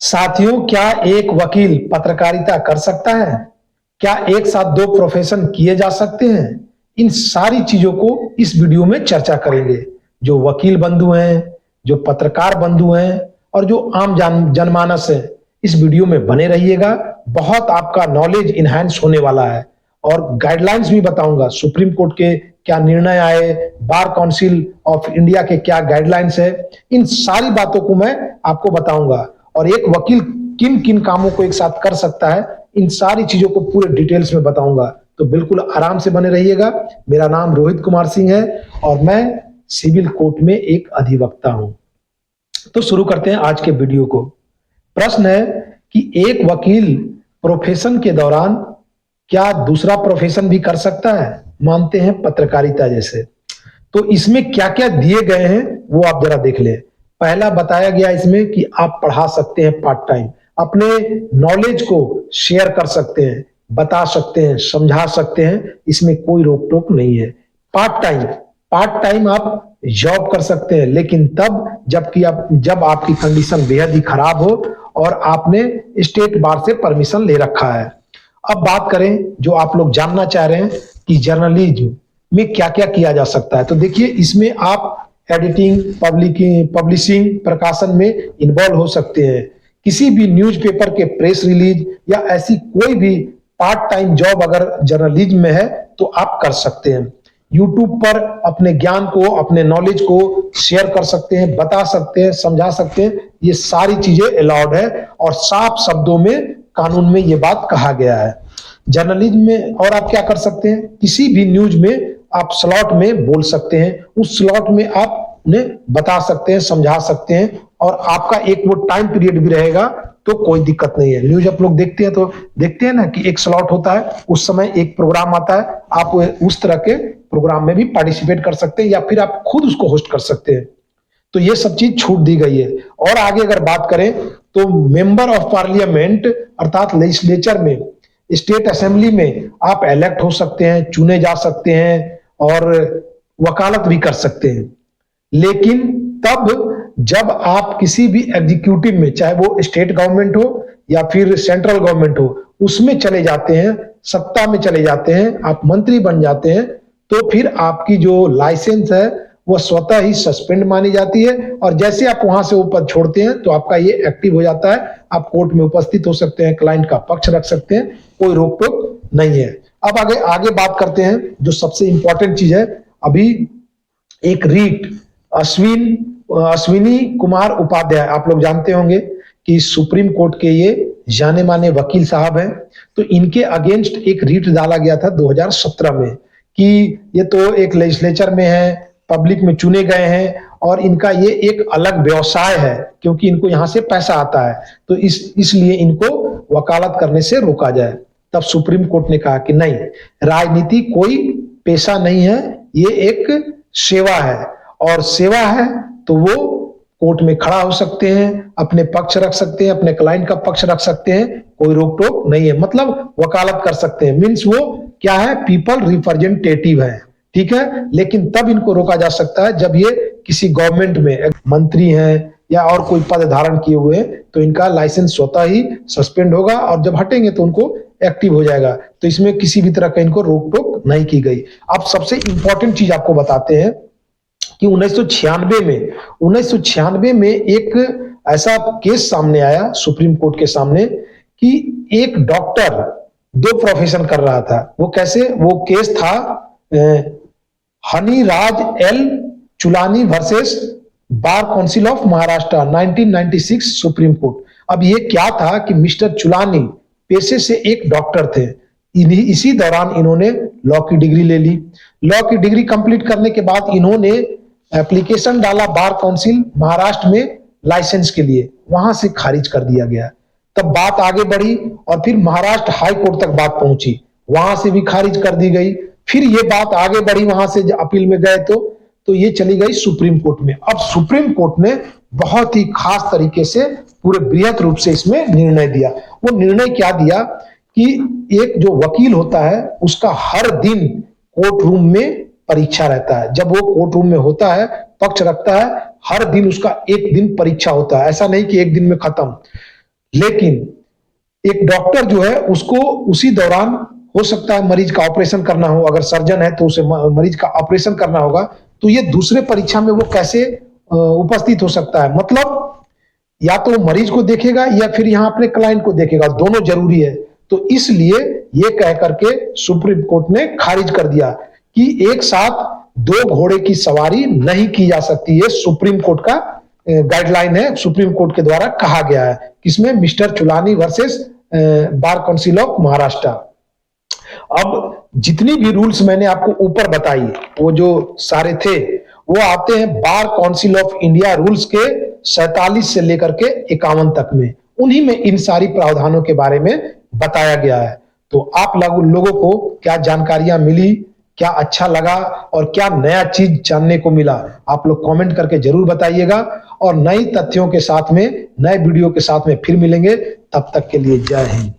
साथियों, क्या एक वकील पत्रकारिता कर सकता है? क्या एक साथ दो प्रोफेशन किए जा सकते हैं? इन सारी चीजों को इस वीडियो में चर्चा करेंगे। जो वकील बंधु हैं, जो पत्रकार बंधु हैं और जो आम जनमानस है, इस वीडियो में बने रहिएगा। बहुत आपका नॉलेज इनहैंस होने वाला है और गाइडलाइंस भी बताऊंगा। सुप्रीम कोर्ट के क्या निर्णय आए, बार काउंसिल ऑफ इंडिया के क्या गाइडलाइंस है, इन सारी बातों को मैं आपको बताऊंगा। और एक वकील किन किन कामों को एक साथ कर सकता है, इन सारी चीजों को पूरे डिटेल्स में बताऊंगा। तो बिल्कुल आराम से बने रहिएगा। मेरा नाम रोहित कुमार सिंह है और मैं सिविल कोर्ट में एक अधिवक्ता हूं। तो शुरू करते हैं आज के वीडियो को। प्रश्न है कि एक वकील प्रोफेशन के दौरान क्या दूसरा प्रोफेशन भी कर सकता है? मानते हैं पत्रकारिता जैसे। तो इसमें क्या क्या दिए गए हैं वो आप जरा देख लें। पहला बताया गया इसमें कि आप पढ़ा सकते हैं पार्ट टाइम, अपने नॉलेज को शेयर कर सकते हैं, बता सकते हैं, समझा सकते हैं, इसमें कोई रोक टोक नहीं है। पार्ट टाइम आप जॉब कर सकते हैं, लेकिन तब जब आपकी कंडीशन बेहद ही खराब हो और आपने स्टेट बार से परमिशन ले रखा है। अब बात करें, जो आप लोग जानना चाह रहे हैं कि जर्नलिज्म में क्या क्या किया जा सकता है, तो देखिए इसमें आप एडिटिंग, पब्लिशिंग, प्रकाशन में इन्वॉल्व हो सकते हैं। किसी भी न्यूज़पेपर के प्रेस रिलीज या ऐसी कोई भी पार्ट टाइम जॉब अगर जर्नलिज्म में है तो आप कर सकते हैं। यूट्यूब पर अपने ज्ञान को, अपने नॉलेज को शेयर कर सकते हैं, बता सकते हैं, समझा सकते हैं। ये सारी चीजें अलाउड है और साफ शब्दों में कानून में ये बात कहा गया है। जर्नलिज्म में और आप क्या कर सकते हैं, किसी भी न्यूज में आप स्लॉट में बोल सकते हैं, उस स्लॉट में आप उन्हें बता सकते हैं, समझा सकते हैं और आपका एक वो टाइम पीरियड भी रहेगा तो कोई दिक्कत नहीं है। न्यूज आप लोग देखते हैं तो देखते हैं ना कि एक स्लॉट होता है, उस समय एक प्रोग्राम आता है, आप उस तरह के प्रोग्राम में भी पार्टिसिपेट कर सकते हैं या फिर आप खुद उसको होस्ट कर सकते हैं। तो ये सब चीज छूट दी गई है। और आगे अगर बात करें तो मेंबर ऑफ पार्लियामेंट अर्थात लेजिस्लेचर में, स्टेट असेंबली में आप इलेक्ट हो सकते हैं, चुने जा सकते हैं और वकालत भी कर सकते हैं। लेकिन तब जब आप किसी भी एग्जीक्यूटिव में, चाहे वो स्टेट गवर्नमेंट हो या फिर सेंट्रल गवर्नमेंट हो, उसमें चले जाते हैं, सत्ता में चले जाते हैं, आप मंत्री बन जाते हैं, तो फिर आपकी जो लाइसेंस है वो स्वतः ही सस्पेंड मानी जाती है और जैसे आप वहां से वो पद छोड़ते हैं तो आपका ये एक्टिव हो जाता है। आप कोर्ट में उपस्थित हो सकते हैं, क्लाइंट का पक्ष रख सकते हैं, कोई रोक टोक नहीं है। अब आगे बात करते हैं जो सबसे इंपॉर्टेंट चीज है। अभी एक रीट अश्विनी कुमार उपाध्याय, आप लोग जानते होंगे कि सुप्रीम कोर्ट के ये जाने माने वकील साहब हैं। तो इनके अगेंस्ट एक रीट डाला गया था 2017 में कि ये तो एक लेजिस्लेचर में है, पब्लिक में चुने गए हैं और इनका ये एक अलग व्यवसाय है क्योंकि इनको यहां से पैसा आता है, तो इसलिए इनको वकालत करने से रोका जाए। तब सुप्रीम कोर्ट ने कहा कि नहीं, राजनीति कोई पेशा नहीं है, ये एक सेवा है और सेवा है तो वो कोर्ट में खड़ा हो सकते हैं, अपने पक्ष रख सकते हैं, अपने क्लाइंट का पक्ष रख सकते हैं, कोई रोक टोक नहीं है। मतलब वकालत कर सकते हैं, मीन्स वो क्या है, पीपल रिप्रेजेंटेटिव है, ठीक है। लेकिन तब इनको रोका जा सकता है जब ये किसी गवर्नमेंट में मंत्री हैं या और कोई पद धारण किए हुए हैं, तो इनका लाइसेंस स्वतः ही सस्पेंड होगा और जब हटेंगे तो उनको एक्टिव हो जाएगा। तो इसमें किसी भी तरह का इनको रोक टोक नहीं की गई। अब सबसे इंपॉर्टेंट चीज आपको बताते हैं कि 1996 में एक ऐसा केस सामने आया सुप्रीम कोर्ट के सामने कि एक डॉक्टर दो प्रोफेशन कर रहा था। वो कैसे? वो केस था Haniraj L Chulani versus bar council of Maharashtra, 1996 supreme court. अब ये क्या था कि मिस्टर चुलानी पेशे से एक डॉक्टर थे। इसी दौरान इन्होंने लॉ की डिग्री ले ली। लॉ की डिग्री कंप्लीट करने के बाद इन्होंने एप्लीकेशन डाला बार काउंसिल महाराष्ट्र में लाइसेंस के लिए, वहां से खारिज कर दिया गया। तब बात आगे बढ़ी और फिर महाराष्ट्र हाई कोर्ट तक बात पहुंची, वहां से भी खारिज कर दी गई। फिर ये बात आगे बढ़ी, वहां से अपील में गए तो ये चली गई सुप्रीम कोर्ट में। अब सुप्रीम कोर्ट ने बहुत ही खास तरीके से पूरे बृहत रूप से इसमें निर्णय दिया। वो निर्णय क्या दिया कि एक जो वकील होता है उसका हर दिन कोर्ट रूम में परीक्षा रहता है। जब वो कोर्ट रूम में होता है, पक्ष रखता है, हर दिन उसका एक दिन परीक्षा होता है। ऐसा नहीं कि एक दिन में खत्म। लेकिन एक डॉक्टर जो है उसको उसी दौरान हो सकता है मरीज का ऑपरेशन करना हो, अगर सर्जन है तो उसे मरीज का ऑपरेशन करना होगा, तो ये दूसरे परीक्षा में वो कैसे उपस्थित हो सकता है? मतलब या तो मरीज को देखेगा या फिर यहां अपने क्लाइंट को देखेगा, दोनों जरूरी है। तो इसलिए ये कह करके सुप्रीम कोर्ट ने खारिज कर दिया कि एक साथ दो घोड़े की सवारी नहीं की जा सकती। ये सुप्रीम कोर्ट का गाइडलाइन है, सुप्रीम कोर्ट के द्वारा कहा गया है। किसमें? Mister Chulani versus bar council of Maharashtra. अब जितनी भी रूल्स मैंने आपको ऊपर बताई वो जो सारे थे वो आते हैं बार काउंसिल ऑफ इंडिया रूल्स के 47 से लेकर के 51 तक में। उन्हीं में इन सारी प्रावधानों के बारे में बताया गया है। तो आप लोगों को क्या जानकारियां मिली, क्या अच्छा लगा और क्या नया चीज जानने को मिला, आप लोग कमेंट करके जरूर बताइएगा। और नई तथ्यों के साथ में, नए वीडियो के साथ में फिर मिलेंगे। तब तक के लिए जय हिंद।